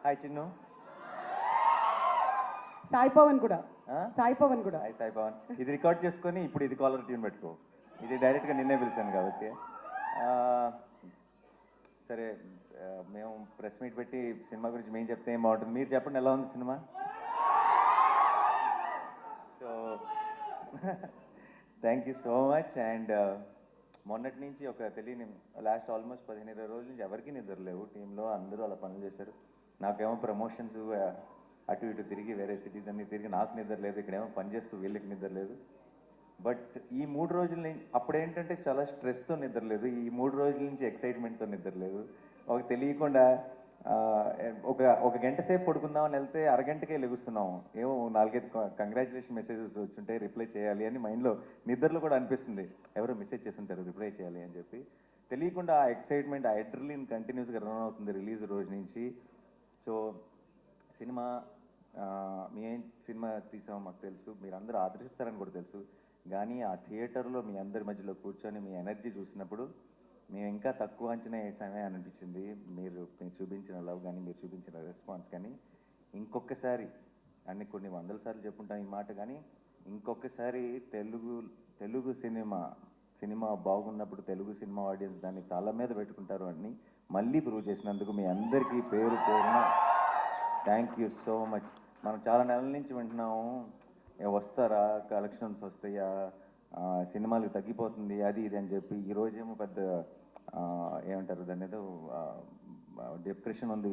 Hi Chinnu. Sai Pawan కూడా ఆ? సాయి పవన్ కూడా హాయ్ సాయి పవన్. ఇది రికార్డ్ చేసుకొని ఇప్పుడు ఇది కాలర్ ట్యూన్ పెట్టుకో. ఇది డైరెక్ట్గా నిన్నే పిలిచాను కాబట్టి ఆ, సరే. మేము ప్రెస్ మీట్ పెట్టి సినిమా గురించి మేము చెప్తే ఏం బాగుంటుంది. మీరు చెప్పండి, ఎలా ఉంది cinema? So thank you so much. And మొన్నటి నుంచి ఒక తెలియని లాస్ట్ ఆల్మోస్ట్ 15-20 రోజుల నుంచి ఎవరికీ నిద్ర లేవు టీంలో. అందరూ అలా పనులు చేశారు. నాకేమో ప్రమోషన్స్ అటు ఇటు తిరిగి వేరే సిటీస్ అన్ని తిరిగి నాకు నిద్ర లేదు. ఇక్కడేమో పని చేస్తూ వీళ్ళకి నిద్ర లేదు. బట్ ఈ 3 రోజుల నుంచి అప్పుడేంటంటే చాలా స్ట్రెస్తో నిద్ర లేదు. ఈ 3 రోజుల నుంచి ఎక్సైట్మెంట్తో నిద్ర లేదు. ఒక తెలియకుండా ఆ, ఒక ఒక గంట సేపు పడుకుందామని వెళ్తే అరగంటకే లెగుస్తున్నాం. ఏమో 4-5 కంగ్రాచులేషన్ మెసేజెస్ వచ్చుంటే రిప్లై చేయాలి అని మైండ్లో నిద్రలో కూడా అనిపిస్తుంది. ఎవరో మెసేజ్ చేస్తుంటారు రిప్లై చేయాలి అని చెప్పి. తెలియకుండా ఆ ఎక్సైట్మెంట్, ఆ అడ్రిలిన్ కంటిన్యూస్గా రన్ అవుతుంది రిలీజ్ రోజు నుంచి. సో సినిమా మీ ఏం సినిమా తీసామో మాకు తెలుసు, మీరు అందరూ ఆదరిస్తారని కూడా తెలుసు. కానీ ఆ థియేటర్లో మీ అందరి మధ్యలో కూర్చొని మీ ఎనర్జీ చూసినప్పుడు మేము ఇంకా తక్కువ అంచనా వేసామే అని అనిపించింది. మీరు చూపించిన లవ్ కానీ, మీరు చూపించిన రెస్పాన్స్ కానీ ఇంకొకసారి కొన్ని వందల సార్లు చెప్పుంటాం ఈ మాట, కానీ ఇంకొకసారి తెలుగు సినిమా బాగున్నప్పుడు తెలుగు సినిమా ఆడియన్స్ దాన్ని తల మీద పెట్టుకుంటారు అని మళ్ళీ ప్రూవ్ చేసినందుకు మీ అందరికీ పేరు పేరున థ్యాంక్ యూ సో మచ్. మనం చాలా నెలల నుంచి వింటున్నాము, వస్తారా, కలెక్షన్స్ వస్తాయా, సినిమాలకు తగ్గిపోతుంది అది ఇది అని చెప్పి. ఈరోజేమో పెద్ద ఏమంటారు దాని ఏదో డిప్రెషన్ ఉంది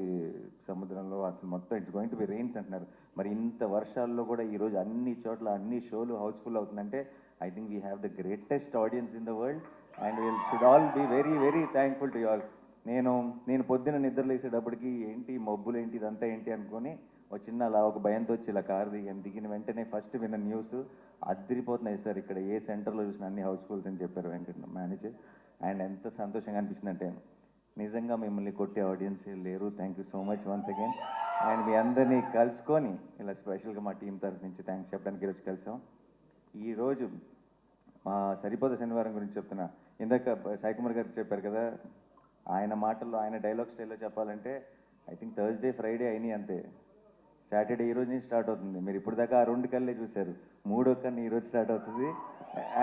సముద్రంలో, అసలు మొత్తం it's going to be rains అంటున్నారు. మరి ఇంత వర్షాల్లో కూడా ఈరోజు అన్ని చోట్ల అన్ని షోలు హౌస్ఫుల్ అవుతుందంటే I think we have the greatest audience in the world and we'll should all be very very thankful to you all. నేను పొద్దున్న నిద్రలేసేటప్పటికి ఏంటి మబ్బులు ఏంటి ఇదంతా ఏంటి అనుకొని అలా ఒక భయంతో వచ్చి ఇలా కారు దిగిన వెంటనే ఫస్ట్ విన్న న్యూస్ అదిరిపోతున్నాయి సార్, ఇక్కడ ఏ సెంటర్లో చూసిన అన్ని హౌస్ఫుల్స్ అని చెప్పారు వెంకట మేనేజర్. అండ్ ఎంత సంతోషంగా అనిపిస్తుందంటే నిజంగా మిమ్మల్ని కొట్టే ఆడియన్స్ లేరు. Thank you so much once again. And మీ అందరినీ కలుసుకొని ఇలా స్పెషల్గా మా టీం తరఫు నుంచి థ్యాంక్స్ చెప్పడానికి ఈరోజు కలిసాం. ఈరోజు మా సరిపోద శనివారం గురించి చెప్తున్నా. ఇందాక సాయి కుమార్ గారు చెప్పారు కదా, ఆయన మాటల్లో ఆయన డైలాగ్ స్టైల్లో చెప్పాలంటే ఐ థింక్ థర్స్డే ఫ్రైడే అయినాయి అంతే. సాటర్డే ఈరోజు నుంచి స్టార్ట్ అవుతుంది. మీరు ఇప్పుడు దాకా ఆ 2 కళ్ళే చూశారు, 3వ కన్ను ఈరోజు స్టార్ట్ అవుతుంది.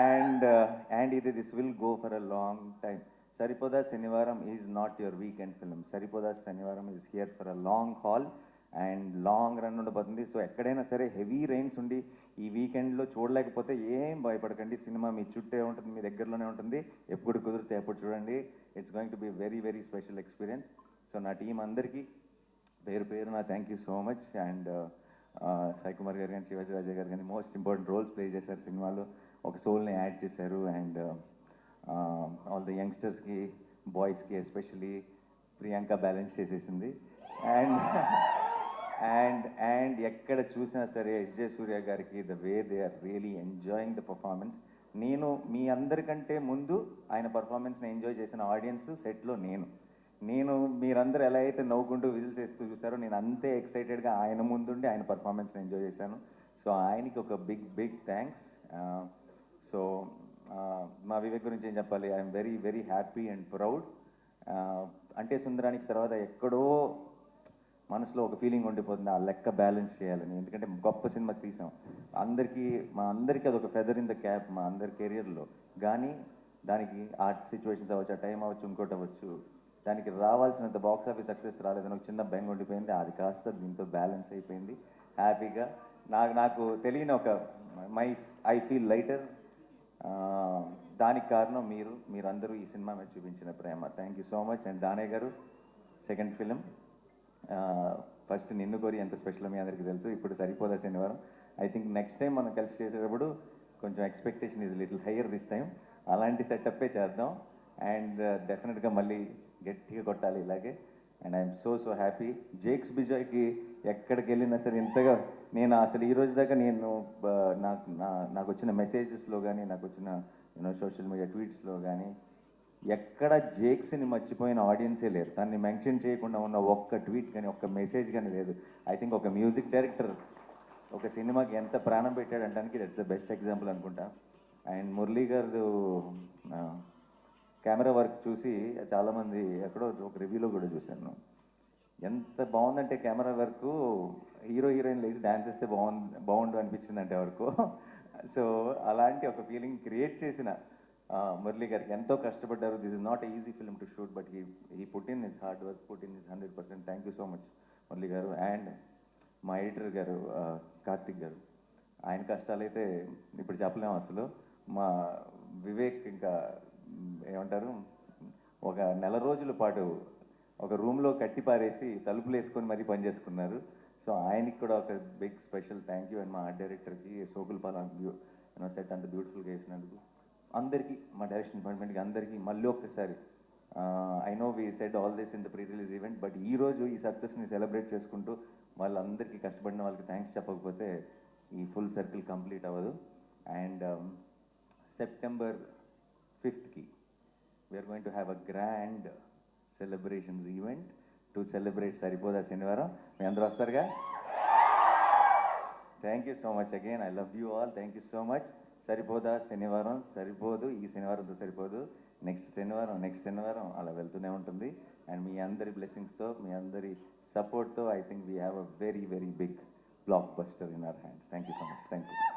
And this will go for a long time. Saripodhaa Sanivaaram is not your weekend film. Saripodhaa Sanivaaram is here for a long haul and long run ఉండబోతుంది. సో ఎక్కడైనా సరే హెవీ రెయిన్స్ ఉండి ఈ వీకెండ్లో చూడలేకపోతే ఏం భయపడకండి, సినిమా మీ చుట్టే ఉంటుంది, మీ దగ్గరలోనే ఉంటుంది. ఎప్పుడు కుదిరితే అప్పుడు చూడండి. It's going to be very very special experience. So నా టీం అందరికీ పేరు పేరున thank you so much. And Sai Kumar గారు కానీ, శివాజీ రాజా గారు కానీ మోస్ట్ ఇంపార్టెంట్ రోల్స్ ప్లే చేశారు సినిమాలో. ఒక సోల్ని యాడ్ చేశారు. అండ్ ఆల్ ద యంగ్స్టర్స్కి, బాయ్స్కి ఎస్పెషలీ ప్రియాంక బ్యాలెన్స్ చేసేసింది. అండ్ అండ్ ఎక్కడ చూసినా సరే ఎస్జే సూర్య గారికి the way they are really enjoying the performance. నేను మీ అందరికంటే ముందు ఆయన పర్ఫార్మెన్స్ని ఎంజాయ్ చేసిన ఆడియన్స్ సెట్లో నేను మీరందరూ ఎలా అయితే నవ్వుకుంటూ విజిల్స్ వేస్తూ చూస్తారో నేను అంతే ఎక్సైటెడ్గా ఆయన ముందుండి ఆయన పర్ఫార్మెన్స్ని ఎంజాయ్ చేశాను. సో ఆయనకి ఒక బిగ్ థ్యాంక్స్. సో మా వివేక్ గురించి ఏం చెప్పాలి, I'm very very happy and proud. అంటే సుందరానికి తర్వాత ఎక్కడో మనసులో ఒక ఫీలింగ్ ఉండిపోతుంది, ఆ లెక్క బ్యాలెన్స్ చేయాలని. ఎందుకంటే గొప్ప సినిమా తీసాం, మా అందరికీ అదొక ఫెదర్ ఇన్ ద క్యాప్ మా అందరి కెరియర్లో. కానీ దానికి ఆ సిచ్యువేషన్స్ అవ్వచ్చు, ఆ టైం అవ్వచ్చు, ఇంకోటి అవ్వచ్చు, దానికి రావాల్సినంత బాక్స్ ఆఫీస్ సక్సెస్ రాలేదని ఒక చిన్న బెంగ ఉండిపోయింది. అది కాస్త దీంతో బ్యాలెన్స్ అయిపోయింది హ్యాపీగా. నాకు తెలియని ఒక ఐ ఫీల్ లైటర్. దానికి కారణం మీరందరూ ఈ సినిమా మీద చూపించిన ప్రేమ. Thank you so much. And Danayya garu second film, first నిన్ను కోరి ఎంత స్పెషల్ మీ అందరికీ తెలుసు. ఇప్పుడు సరిపోదా శనివారం. ఐ థింక్ నెక్స్ట్ టైం మనం కలిసి చేసేటప్పుడు కొంచెం expectation is little higher this time. అలాంటి సెటప్పే చేద్దాం. అండ్ డెఫినెట్గా మళ్ళీ గట్టిగా కొట్టాలి ఇలాగే. And I'm so happy. Jakes బిజాయ్కి ఎక్కడికి వెళ్ళినా సరే ఇంతగా నేను అసలు ఈ రోజు దాకా నాకు వచ్చిన మెసేజెస్లో కానీ, నాకు వచ్చిన సోషల్ మీడియా ట్వీట్స్లో కానీ ఎక్కడ జేక్స్ని మర్చిపోయిన ఆడియన్సే లేరు. దాన్ని మెన్షన్ చేయకుండా ఉన్న ఒక్క ట్వీట్ కానీ ఒక్క మెసేజ్ కానీ లేదు. ఐ థింక్ ఒక మ్యూజిక్ డైరెక్టర్ ఒక సినిమాకి ఎంత ప్రాణం పెట్టాడంటానికి దట్స్ ద బెస్ట్ ఎగ్జాంపుల్ అనుకుంటా. అండ్ మురళీ గారు కెమెరా వర్క్ చూసి చాలామంది ఎక్కడో ఒక రివ్యూలో కూడా చూశాను, ఎంత బాగుందంటే కెమెరా వరకు హీరో హీరోయిన్ లేచి డ్యాన్స్ చేస్తే బాగుండు అనిపించిందంటే వరకు. సో అలాంటి ఒక ఫీలింగ్ క్రియేట్ చేసిన మురళి గారికి ఎంతో కష్టపడ్డారు. This is not easy film to shoot, but he put in his hard work, put in his 100%. Thank you so much Murali గారు. అండ్ మా ఎడిటర్ గారు కార్తిక్ గారు, ఆయన కష్టాలైతే ఇప్పుడు చెప్పలేము అసలు. మా వివేక్ ఇంకా ఏమంటారు, ఒక నెల రోజుల పాటు ఒక రూమ్లో కట్టి పారేసి తలుపులు వేసుకొని మరీ పనిచేసుకున్నారు. సో ఆయనకి కూడా ఒక big special thank you. And మా ఆర్ట్ డైరెక్టర్కి సోకుల్ పాలన్ సెట్ అంత బ్యూటిఫుల్గా వేసినందుకు అందరికీ, మా డైరెక్షన్ డిపార్ట్మెంట్కి అందరికీ మళ్ళీ ఒక్కసారి I know we said all this in the pre release event, but ఈరోజు ఈ సక్సెస్ని సెలబ్రేట్ చేసుకుంటూ వాళ్ళందరికీ కష్టపడిన వాళ్ళకి థ్యాంక్స్ చెప్పకపోతే ఈ ఫుల్ సర్కిల్ కంప్లీట్ అవ్వదు. And September 5th we are going to have a grand celebrations event to celebrate Saripodhaa Sanivaaram. మీ అందరూ వస్తారుగా? Thank you so much again. I love you all. Thank you so much. Saripodhaa Sanivaaram సరిపోదు, ఈ శనివారంతో సరిపోదు, నెక్స్ట్ శనివారం అలా వెళ్తూనే ఉంటుంది. అండ్ మీ అందరి బ్లెస్సింగ్స్తో, మీ అందరి సపోర్ట్తో I think we have a very very big blockbuster in our hands. Thank you so much. Thank you.